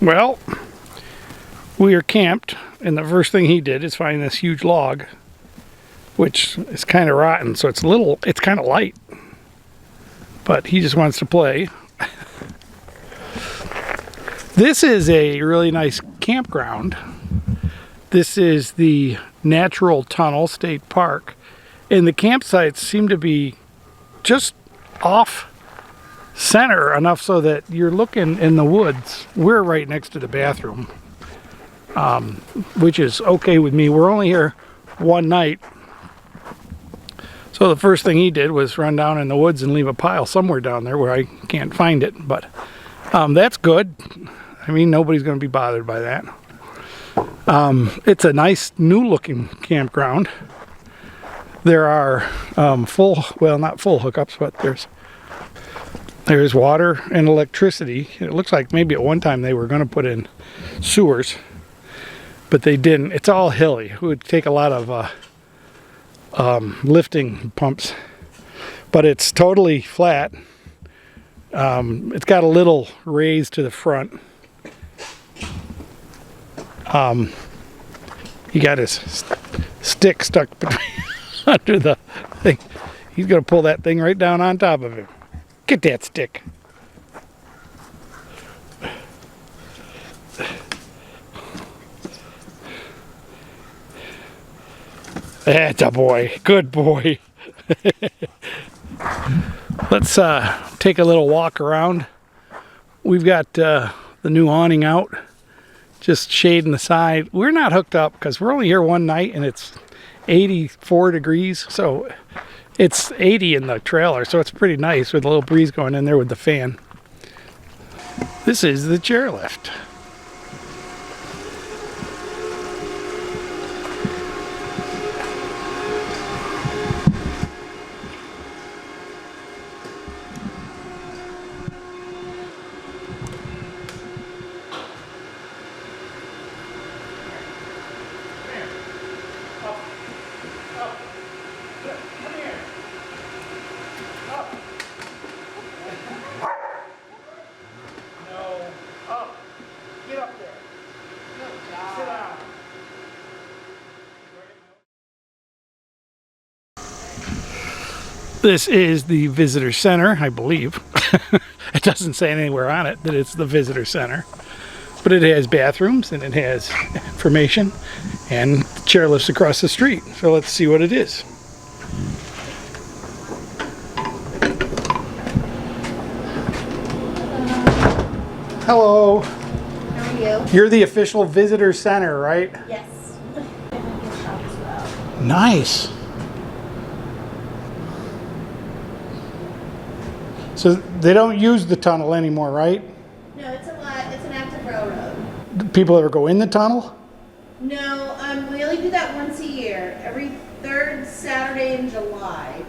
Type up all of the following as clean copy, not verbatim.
Well, we are camped, and the first thing he did is find this huge log, which is kind of rotten, so it's kind of light. But he just wants to play. This is a really nice campground. This is the Natural Tunnel State Park, and the campsites seem to be just off center enough so that you're looking in the woods. We're right next to the bathroom, which is okay with me. We're only here one night, so the first thing he did was run down in the woods and leave a pile somewhere down there where I can't find it, but that's good. I mean, nobody's going to be bothered by that. It's a nice new looking campground. There are not full hookups, but there's water and electricity. It looks like maybe at one time they were going to put in sewers, but they didn't. It's all hilly. It would take a lot of lifting pumps, but it's totally flat. It's got a little raise to the front. He got his stick stuck between under the thing. He's gonna pull that thing right down on top of him. Get that stick. That's a boy. Good boy. Let's take a little walk around. We've got the new awning out, just shading the side. We're not hooked up because we're only here one night and it's 84 degrees, so it's 80 in the trailer, so it's pretty nice with a little breeze going in there with the fan. This is the chairlift. This is the visitor center, I believe. It doesn't say anywhere on it that it's the visitor center, but it has bathrooms and it has information and chairlifts across the street. So let's see what it is. Hello. How are you? You're the official visitor center, right? Yes. Nice. So they don't use the tunnel anymore, right? No, it's an active railroad. Do people ever go in the tunnel? No, we only do that once a year. Every third Saturday in July,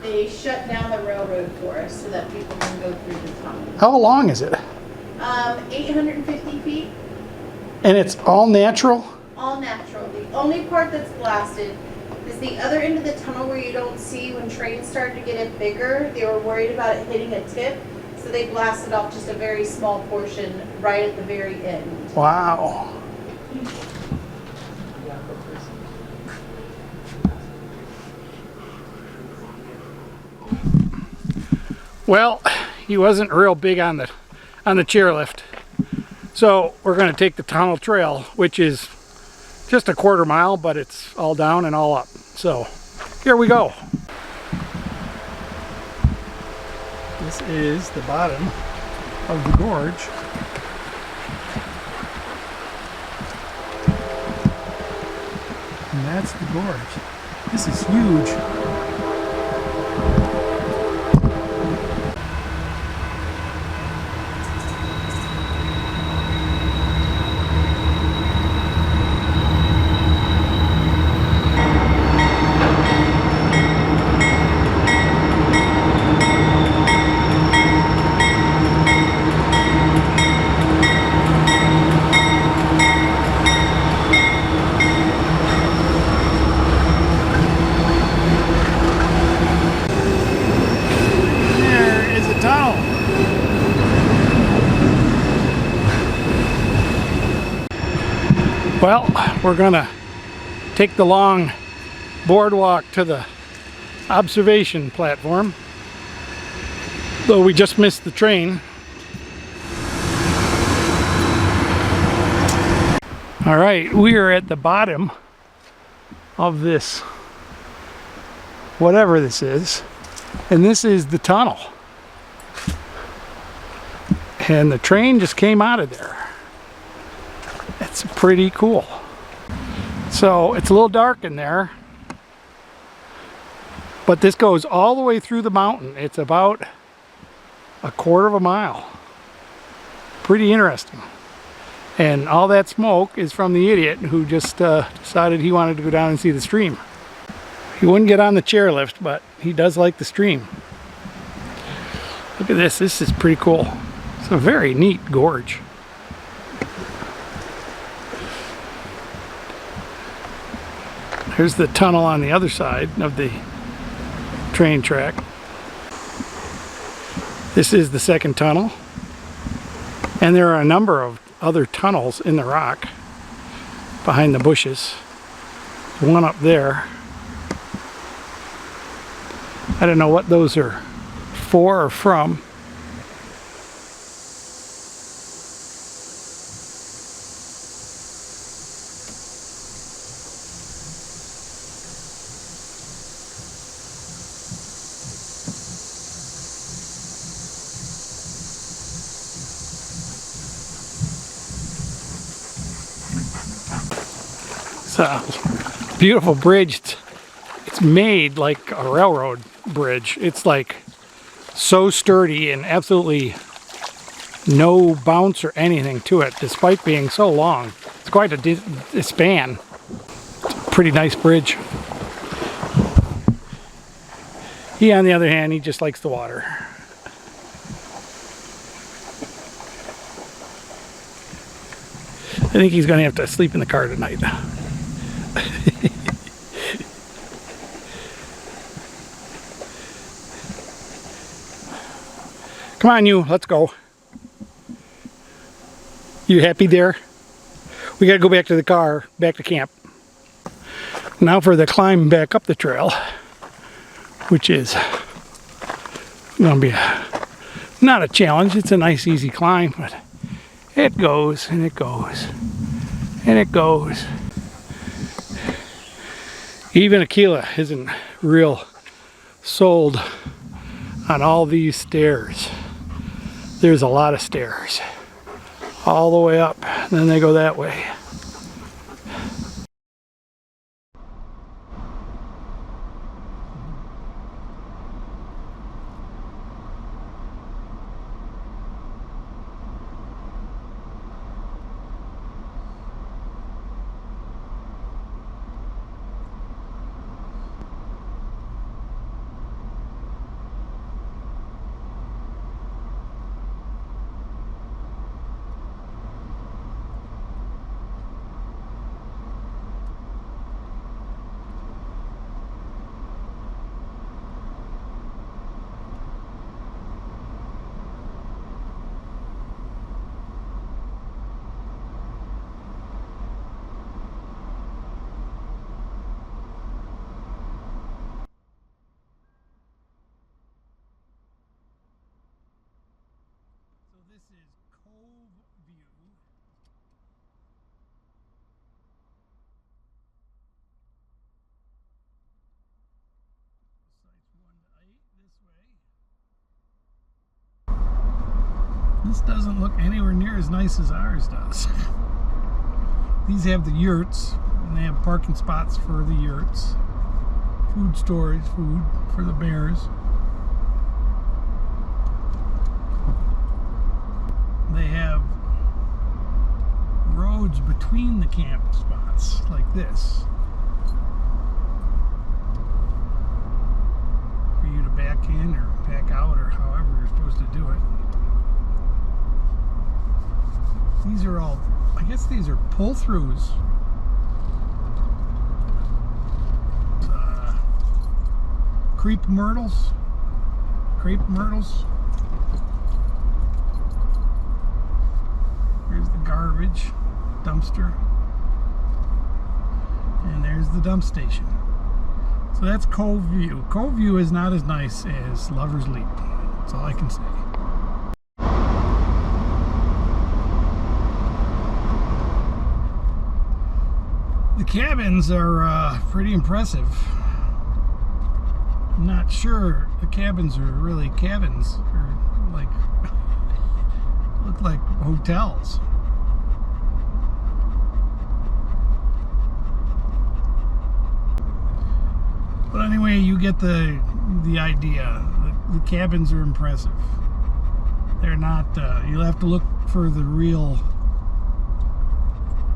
they shut down the railroad for us so that people can go through the tunnel. How long is it? 850 feet. And it's all natural? All natural. The only part that's blasted is the other end of the tunnel where you don't see when trains start to get it bigger. They were worried about it hitting a tip, so they blasted off just a very small portion right at the very end. Wow. Well, he wasn't real big on the chairlift, so we're going to take the tunnel trail, which is just a quarter mile, but it's all down and all up. So here we go. This is the bottom of the gorge. And that's the gorge. This is huge. Well, we're gonna take the long boardwalk to the observation platform, though we just missed the train. All right, we are at the bottom of this, whatever this is, and this is the tunnel. And the train just came out of there. It's pretty cool. So it's a little dark in there, but this goes all the way through the mountain. It's about a quarter of a mile. Pretty interesting. And all that smoke is from the idiot who just decided he wanted to go down and see the stream. He wouldn't get on the chairlift, but he does like the stream. Look at this. This is pretty cool. It's a very neat gorge. Here's the tunnel on the other side of the train track. This is the second tunnel. And there are a number of other tunnels in the rock behind the bushes. One up there. I don't know what those are for or from. It's a beautiful bridge. It's made like a railroad bridge. It's like so sturdy and absolutely no bounce or anything to it, despite being so long. It's quite a span. It's a pretty nice bridge. He, on the other hand, he just likes the water. I think he's going to have to sleep in the car tonight. Come on, you, let's go. You happy there? We gotta go back to the car, back to camp. Now for the climb back up the trail, which is gonna be not a challenge. It's a nice, easy climb, but it goes and it goes and it goes. Even Akila isn't real sold on all these stairs. There's a lot of stairs all the way up, and then they go that way. This doesn't look anywhere near as nice as ours does. These have the yurts, and they have parking spots for the yurts. Food storage, food for the bears. They have roads between the camp spots, like this, for you to back in or back out, or however you're supposed to do it. These are all, I guess these are pull-throughs. Crepe myrtles. Here's the garbage dumpster. And there's the dump station. So that's Cove View. Cove View is not as nice as Lover's Leap. That's all I can say. The cabins are pretty impressive. I'm not sure the cabins are really cabins, or like look like hotels. But anyway, you get the idea. The cabins are impressive. They're not. You'll have to look for the real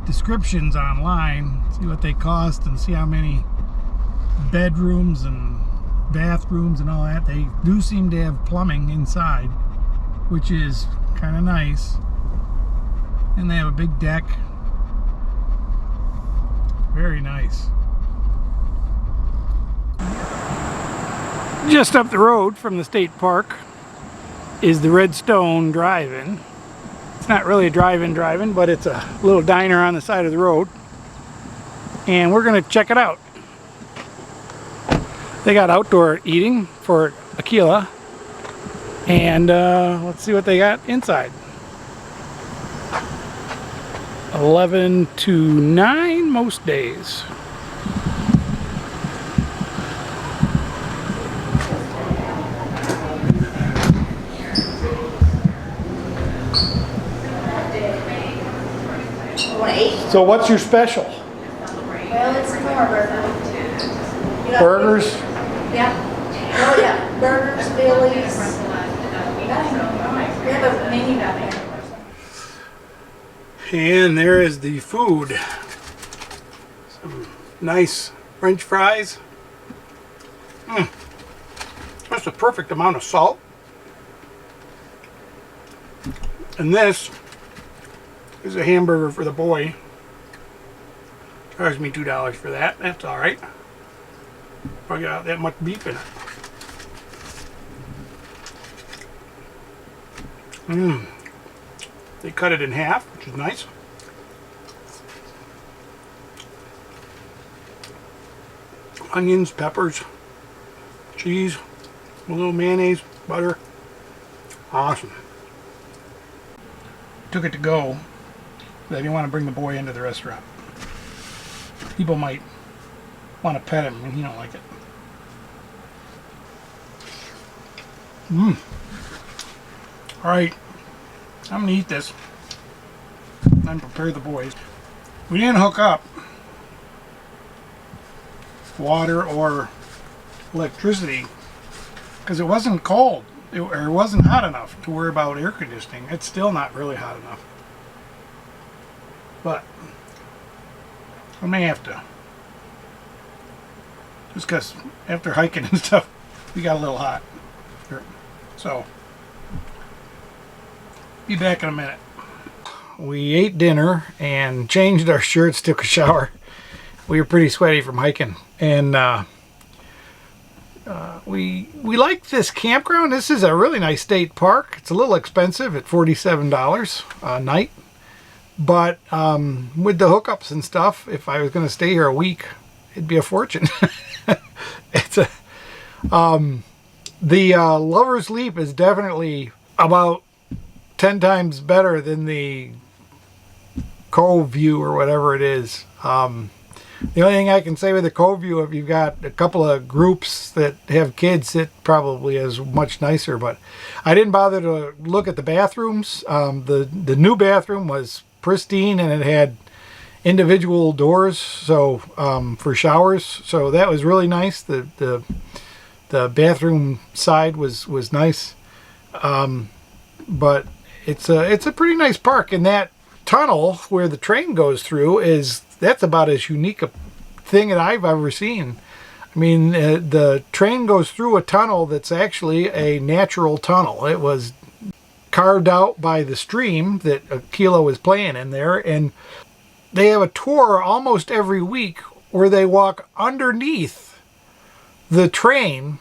descriptions online, see what they cost, and see how many bedrooms and bathrooms and all that. They do seem to have plumbing inside, which is kind of nice. And they have a big deck. Very nice. Just up the road from the state park is the Redstone Drive-In. It's not really a drive-in, but it's a little diner on the side of the road. And we're gonna check it out. They got outdoor eating for Aquila. And let's see what they got inside. 11 to 9 most days. So what's your special? Well, it's more burger. Burgers? Yeah. Oh yeah. Burgers, Billy's. We have a menu down there. And there is the food. Some nice French fries. That's the perfect amount of salt. And this is a hamburger for the boy. Charged me $2 for that. That's all right. I got that much beef in it. They cut it in half, which is nice. Onions, peppers, cheese, a little mayonnaise, butter. Awesome. Took it to go. I didn't want to bring the boy into the restaurant. People might want to pet him and he don't like it. Alright, I'm going to eat this and prepare the boys. We didn't hook up water or electricity because it wasn't cold or it wasn't hot enough to worry about air conditioning. It's still not really hot enough. But I may have to. Just because after hiking and stuff, we got a little hot. So, be back in a minute. We ate dinner and changed our shirts, took a shower. We were pretty sweaty from hiking. And we like this campground. This is a really nice state park. It's a little expensive at $47 a night. But with the hookups and stuff, if I was going to stay here a week, it'd be a fortune. It's a the Lover's Leap is definitely about 10 times better than the Cove View or whatever it is. The only thing I can say with the Cove View, if you've got a couple of groups that have kids, it probably is much nicer. But I didn't bother to look at the bathrooms. The new bathroom was pristine and it had individual doors, so for showers. So that was really nice. The bathroom side was nice. But it's a pretty nice park, and that tunnel where the train goes through that's about as unique a thing that I've ever seen. I mean, the train goes through a tunnel that's actually a natural tunnel. It was carved out by the stream that Aquila was playing in there, and they have a tour almost every week where they walk underneath the train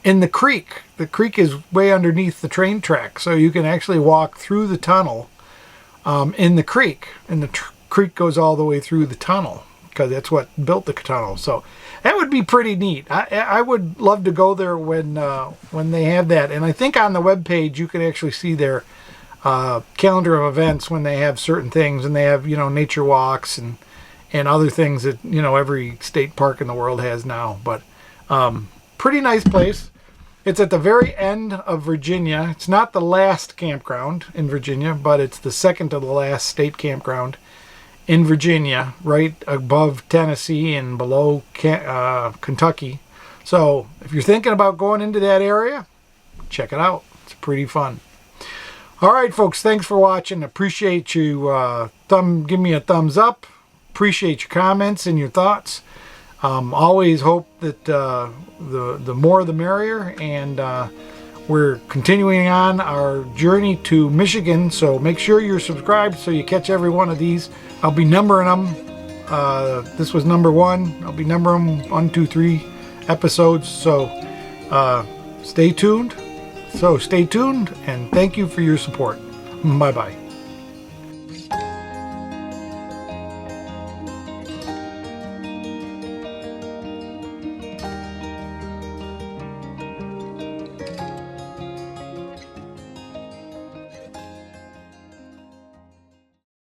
in the creek. The creek is way underneath the train track, so you can actually walk through the tunnel in the creek, and the creek goes all the way through the tunnel. because that's what built the tunnel. So that would be pretty neat. I would love to go there when they have that. And I think on the webpage you can actually see their calendar of events when they have certain things, and they have, you know, nature walks and other things that, you know, every state park in the world has now. But pretty nice place. It's at the very end of Virginia. It's not the last campground in Virginia, but it's the second to the last state campground in Virginia, right above Tennessee and below Kentucky. So if you're thinking about going into that area, check it out. It's pretty fun. All right, folks, thanks for watching. Appreciate you. Give me a thumbs up. Appreciate your comments and your thoughts. Always hope that the more the merrier, and we're continuing on our journey to Michigan, so make sure you're subscribed so you catch every one of these. I'll be numbering them. This was number 1. I'll be numbering them 1, 2, 3 episodes, so stay tuned. So stay tuned, and thank you for your support. Bye-bye.